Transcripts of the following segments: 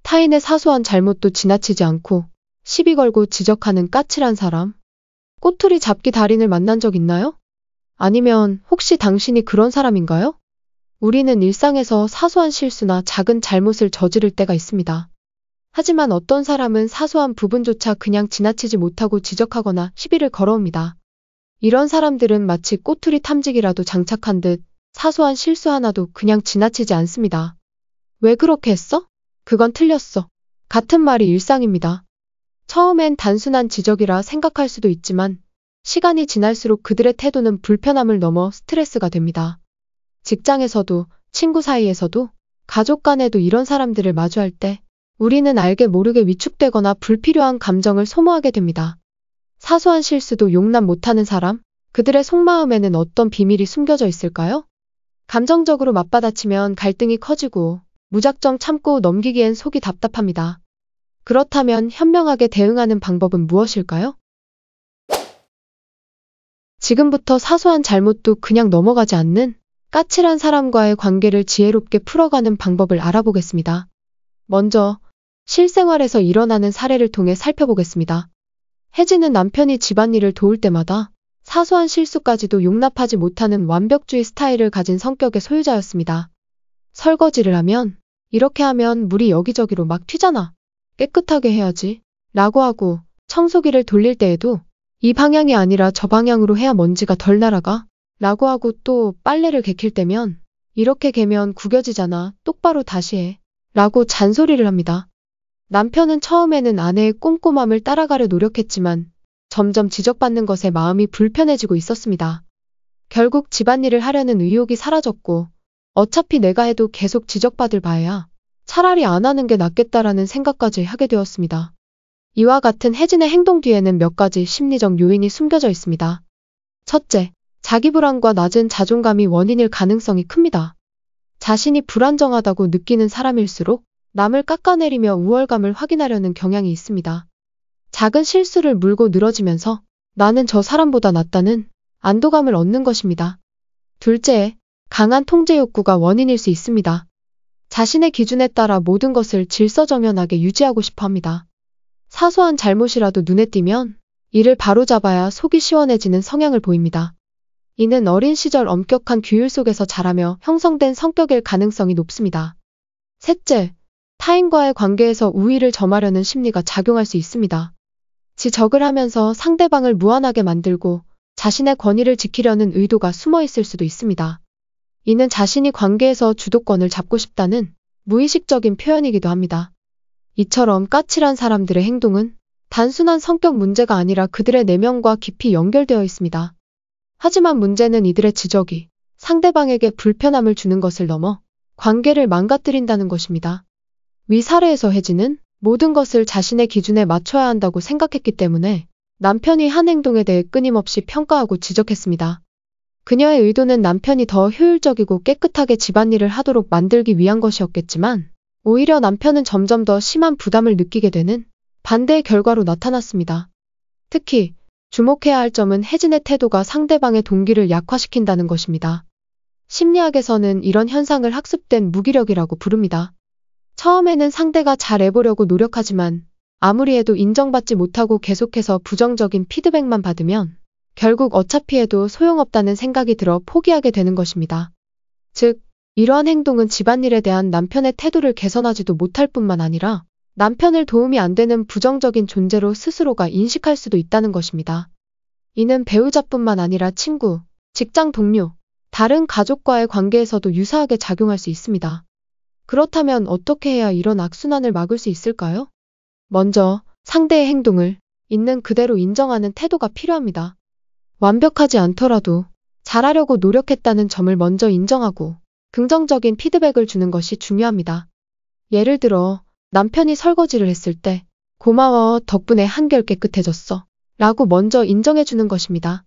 타인의 사소한 잘못도 지나치지 않고 시비 걸고 지적하는 까칠한 사람. 꼬투리 잡기 달인을 만난 적 있나요? 아니면 혹시 당신이 그런 사람인가요? 우리는 일상에서 사소한 실수나 작은 잘못을 저지를 때가 있습니다. 하지만 어떤 사람은 사소한 부분조차 그냥 지나치지 못하고 지적하거나 시비를 걸어옵니다. 이런 사람들은 마치 꼬투리 탐지기라도 장착한 듯 사소한 실수 하나도 그냥 지나치지 않습니다. 왜 그렇게 했어? 그건 틀렸어. 같은 말이 일상입니다. 처음엔 단순한 지적이라 생각할 수도 있지만 시간이 지날수록 그들의 태도는 불편함을 넘어 스트레스가 됩니다. 직장에서도, 친구 사이에서도, 가족 간에도 이런 사람들을 마주할 때 우리는 알게 모르게 위축되거나 불필요한 감정을 소모하게 됩니다. 사소한 실수도 용납 못하는 사람, 그들의 속마음에는 어떤 비밀이 숨겨져 있을까요? 감정적으로 맞받아치면 갈등이 커지고 무작정 참고 넘기기엔 속이 답답합니다. 그렇다면 현명하게 대응하는 방법은 무엇일까요? 지금부터 사소한 잘못도 그냥 넘어가지 않는 까칠한 사람과의 관계를 지혜롭게 풀어가는 방법을 알아보겠습니다. 먼저 실생활에서 일어나는 사례를 통해 살펴보겠습니다. 혜진은 남편이 집안일을 도울 때마다 사소한 실수까지도 용납하지 못하는 완벽주의 스타일을 가진 성격의 소유자였습니다. 설거지를 하면 이렇게 하면 물이 여기저기로 막 튀잖아. 깨끗하게 해야지. 라고 하고 청소기를 돌릴 때에도 이 방향이 아니라 저 방향으로 해야 먼지가 덜 날아가. 라고 하고 또 빨래를 개킬 때면 이렇게 개면 구겨지잖아. 똑바로 다시 해. 라고 잔소리를 합니다. 남편은 처음에는 아내의 꼼꼼함을 따라가려 노력했지만 점점 지적받는 것에 마음이 불편해지고 있었습니다. 결국 집안일을 하려는 의욕이 사라졌고 어차피 내가 해도 계속 지적받을 바에야 차라리 안 하는 게 낫겠다라는 생각까지 하게 되었습니다. 이와 같은 혜진의 행동 뒤에는 몇 가지 심리적 요인이 숨겨져 있습니다. 첫째, 자기 불안과 낮은 자존감이 원인일 가능성이 큽니다. 자신이 불안정하다고 느끼는 사람일수록 남을 깎아내리며 우월감을 확인하려는 경향이 있습니다. 작은 실수를 물고 늘어지면서 나는 저 사람보다 낫다는 안도감을 얻는 것입니다. 둘째, 강한 통제 욕구가 원인일 수 있습니다. 자신의 기준에 따라 모든 것을 질서정연하게 유지하고 싶어 합니다. 사소한 잘못이라도 눈에 띄면 이를 바로잡아야 속이 시원해지는 성향을 보입니다. 이는 어린 시절 엄격한 규율 속에서 자라며 형성된 성격일 가능성이 높습니다. 셋째, 타인과의 관계에서 우위를 점하려는 심리가 작용할 수 있습니다. 지적을 하면서 상대방을 무안하게 만들고 자신의 권위를 지키려는 의도가 숨어 있을 수도 있습니다. 이는 자신이 관계에서 주도권을 잡고 싶다는 무의식적인 표현이기도 합니다. 이처럼 까칠한 사람들의 행동은 단순한 성격 문제가 아니라 그들의 내면과 깊이 연결되어 있습니다. 하지만 문제는 이들의 지적이 상대방에게 불편함을 주는 것을 넘어 관계를 망가뜨린다는 것입니다. 위 사례에서 혜진은 모든 것을 자신의 기준에 맞춰야 한다고 생각했기 때문에 남편이 한 행동에 대해 끊임없이 평가하고 지적했습니다. 그녀의 의도는 남편이 더 효율적이고 깨끗하게 집안일을 하도록 만들기 위한 것이었겠지만 오히려 남편은 점점 더 심한 부담을 느끼게 되는 반대의 결과로 나타났습니다. 특히 주목해야 할 점은 혜진의 태도가 상대방의 동기를 약화시킨다는 것입니다. 심리학에서는 이런 현상을 학습된 무기력이라고 부릅니다. 처음에는 상대가 잘해보려고 노력하지만 아무리 해도 인정받지 못하고 계속해서 부정적인 피드백만 받으면 결국 어차피 해도 소용없다는 생각이 들어 포기하게 되는 것입니다. 즉, 이러한 행동은 집안일에 대한 남편의 태도를 개선하지도 못할 뿐만 아니라 남편을 도움이 안 되는 부정적인 존재로 스스로가 인식할 수도 있다는 것입니다. 이는 배우자뿐만 아니라 친구, 직장 동료, 다른 가족과의 관계에서도 유사하게 작용할 수 있습니다. 그렇다면 어떻게 해야 이런 악순환을 막을 수 있을까요? 먼저 상대의 행동을 있는 그대로 인정하는 태도가 필요합니다. 완벽하지 않더라도 잘하려고 노력했다는 점을 먼저 인정하고 긍정적인 피드백을 주는 것이 중요합니다. 예를 들어 남편이 설거지를 했을 때 고마워, 덕분에 한결 깨끗해졌어 라고 먼저 인정해주는 것입니다.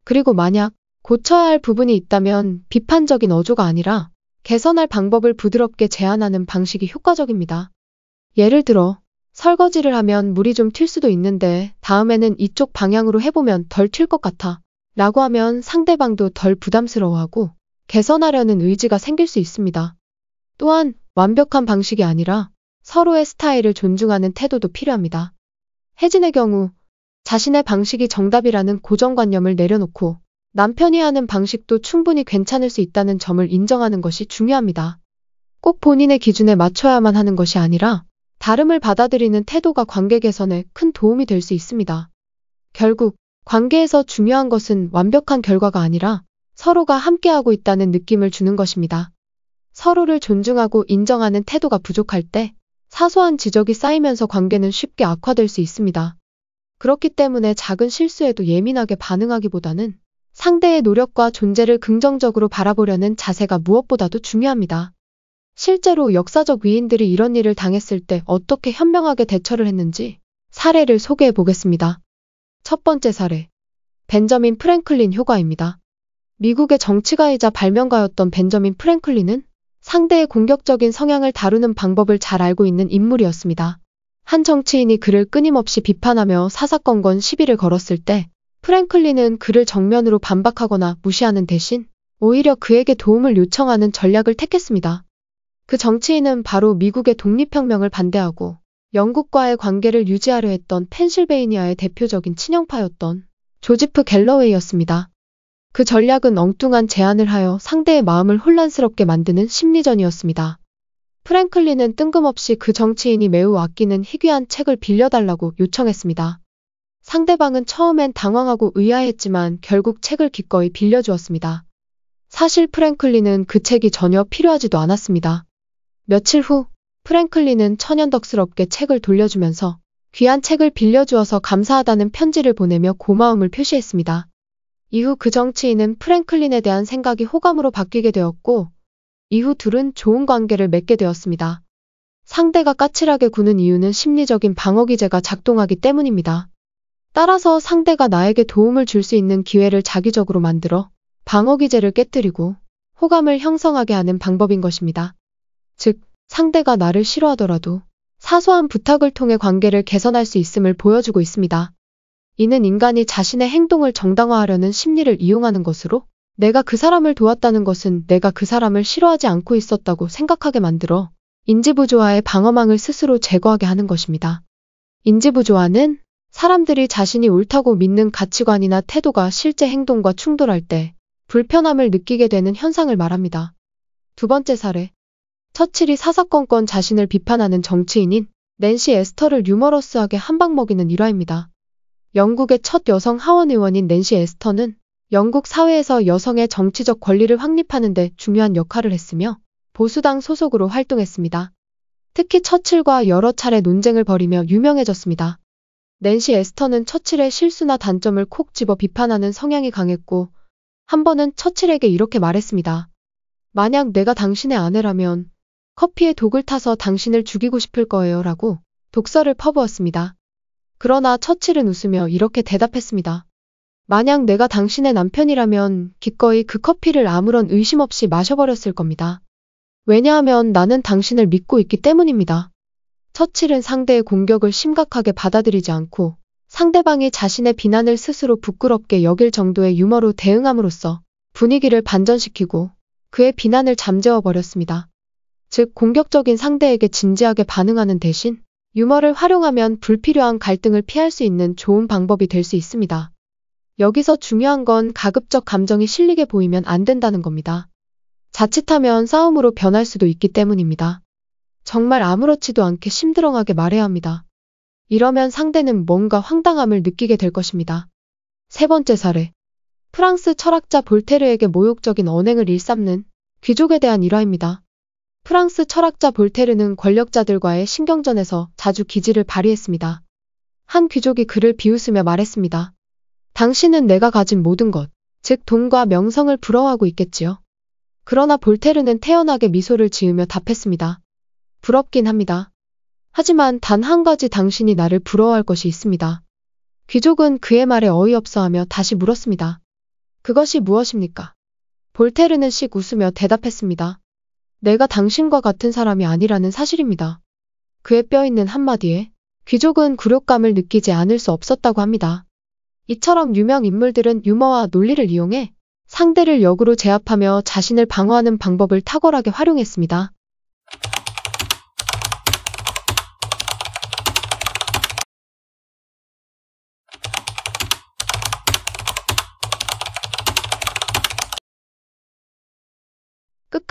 그리고 만약 고쳐야 할 부분이 있다면 비판적인 어조가 아니라 개선할 방법을 부드럽게 제안하는 방식이 효과적입니다. 예를 들어 설거지를 하면 물이 좀 튈 수도 있는데 다음에는 이쪽 방향으로 해보면 덜 튈 것 같아 라고 하면 상대방도 덜 부담스러워하고 개선하려는 의지가 생길 수 있습니다. 또한 완벽한 방식이 아니라 서로의 스타일을 존중하는 태도도 필요합니다. 혜진의 경우 자신의 방식이 정답이라는 고정관념을 내려놓고 남편이 하는 방식도 충분히 괜찮을 수 있다는 점을 인정하는 것이 중요합니다. 꼭 본인의 기준에 맞춰야만 하는 것이 아니라 다름을 받아들이는 태도가 관계 개선에 큰 도움이 될 수 있습니다. 결국 관계에서 중요한 것은 완벽한 결과가 아니라 서로가 함께하고 있다는 느낌을 주는 것입니다. 서로를 존중하고 인정하는 태도가 부족할 때 사소한 지적이 쌓이면서 관계는 쉽게 악화될 수 있습니다. 그렇기 때문에 작은 실수에도 예민하게 반응하기보다는 상대의 노력과 존재를 긍정적으로 바라보려는 자세가 무엇보다도 중요합니다. 실제로 역사적 위인들이 이런 일을 당했을 때 어떻게 현명하게 대처를 했는지 사례를 소개해 보겠습니다. 첫 번째 사례. 벤저민 프랭클린 효과입니다. 미국의 정치가이자 발명가였던 벤저민 프랭클린은 상대의 공격적인 성향을 다루는 방법을 잘 알고 있는 인물이었습니다. 한 정치인이 그를 끊임없이 비판하며 사사건건 시비를 걸었을 때 프랭클린은 그를 정면으로 반박하거나 무시하는 대신 오히려 그에게 도움을 요청하는 전략을 택했습니다. 그 정치인은 바로 미국의 독립혁명을 반대하고 영국과의 관계를 유지하려 했던 펜실베이니아의 대표적인 친영파였던 조지프 갤러웨이였습니다. 그 전략은 엉뚱한 제안을 하여 상대의 마음을 혼란스럽게 만드는 심리전이었습니다. 프랭클린은 뜬금없이 그 정치인이 매우 아끼는 희귀한 책을 빌려달라고 요청했습니다. 상대방은 처음엔 당황하고 의아했지만 결국 책을 기꺼이 빌려주었습니다. 사실 프랭클린은 그 책이 전혀 필요하지도 않았습니다. 며칠 후 프랭클린은 천연덕스럽게 책을 돌려주면서 귀한 책을 빌려주어서 감사하다는 편지를 보내며 고마움을 표시했습니다. 이후 그 정치인은 프랭클린에 대한 생각이 호감으로 바뀌게 되었고 이후 둘은 좋은 관계를 맺게 되었습니다. 상대가 까칠하게 구는 이유는 심리적인 방어기제가 작동하기 때문입니다. 따라서 상대가 나에게 도움을 줄 수 있는 기회를 자기적으로 만들어 방어기제를 깨뜨리고 호감을 형성하게 하는 방법인 것입니다. 즉, 상대가 나를 싫어하더라도 사소한 부탁을 통해 관계를 개선할 수 있음을 보여주고 있습니다. 이는 인간이 자신의 행동을 정당화하려는 심리를 이용하는 것으로 내가 그 사람을 도왔다는 것은 내가 그 사람을 싫어하지 않고 있었다고 생각하게 만들어 인지부조화의 방어망을 스스로 제거하게 하는 것입니다. 인지부조화는 사람들이 자신이 옳다고 믿는 가치관이나 태도가 실제 행동과 충돌할 때 불편함을 느끼게 되는 현상을 말합니다. 두 번째 사례. 처칠이 사사건건 자신을 비판하는 정치인인 낸시 에스터를 유머러스하게 한방 먹이는 일화입니다. 영국의 첫 여성 하원 의원인 낸시 에스터는 영국 사회에서 여성의 정치적 권리를 확립하는 데 중요한 역할을 했으며 보수당 소속으로 활동했습니다. 특히 처칠과 여러 차례 논쟁을 벌이며 유명해졌습니다. 낸시 에스터는 처칠의 실수나 단점을 콕 집어 비판하는 성향이 강했고 한 번은 처칠에게 이렇게 말했습니다. 만약 내가 당신의 아내라면 커피에 독을 타서 당신을 죽이고 싶을 거예요 라고 독설을 퍼부었습니다. 그러나 처칠은 웃으며 이렇게 대답했습니다. 만약 내가 당신의 남편이라면 기꺼이 그 커피를 아무런 의심 없이 마셔버렸을 겁니다. 왜냐하면 나는 당신을 믿고 있기 때문입니다. 처칠은 상대의 공격을 심각하게 받아들이지 않고 상대방이 자신의 비난을 스스로 부끄럽게 여길 정도의 유머로 대응함으로써 분위기를 반전시키고 그의 비난을 잠재워버렸습니다. 즉 공격적인 상대에게 진지하게 반응하는 대신 유머를 활용하면 불필요한 갈등을 피할 수 있는 좋은 방법이 될 수 있습니다. 여기서 중요한 건 가급적 감정이 실리게 보이면 안 된다는 겁니다. 자칫하면 싸움으로 변할 수도 있기 때문입니다. 정말 아무렇지도 않게 심드렁하게 말해야 합니다. 이러면 상대는 뭔가 황당함을 느끼게 될 것입니다. 세 번째 사례. 프랑스 철학자 볼테르에게 모욕적인 언행을 일삼는 귀족에 대한 일화입니다. 프랑스 철학자 볼테르는 권력자들과의 신경전에서 자주 기지를 발휘했습니다. 한 귀족이 그를 비웃으며 말했습니다. 당신은 내가 가진 모든 것, 즉 돈과 명성을 부러워하고 있겠지요. 그러나 볼테르는 태연하게 미소를 지으며 답했습니다. 부럽긴 합니다. 하지만 단 한 가지 당신이 나를 부러워할 것이 있습니다. 귀족은 그의 말에 어이없어하며 다시 물었습니다. 그것이 무엇입니까? 볼테르는 씩 웃으며 대답했습니다. 내가 당신과 같은 사람이 아니라는 사실입니다. 그의 뼈있는 한마디에 귀족은 굴욕감을 느끼지 않을 수 없었다고 합니다. 이처럼 유명 인물들은 유머와 논리를 이용해 상대를 역으로 제압하며 자신을 방어하는 방법을 탁월하게 활용했습니다.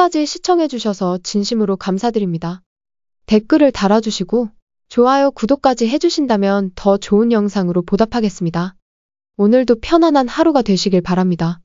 끝까지 시청해주셔서 진심으로 감사드립니다. 댓글을 달아주시고 좋아요, 구독까지 해주신다면 더 좋은 영상으로 보답하겠습니다. 오늘도 편안한 하루가 되시길 바랍니다.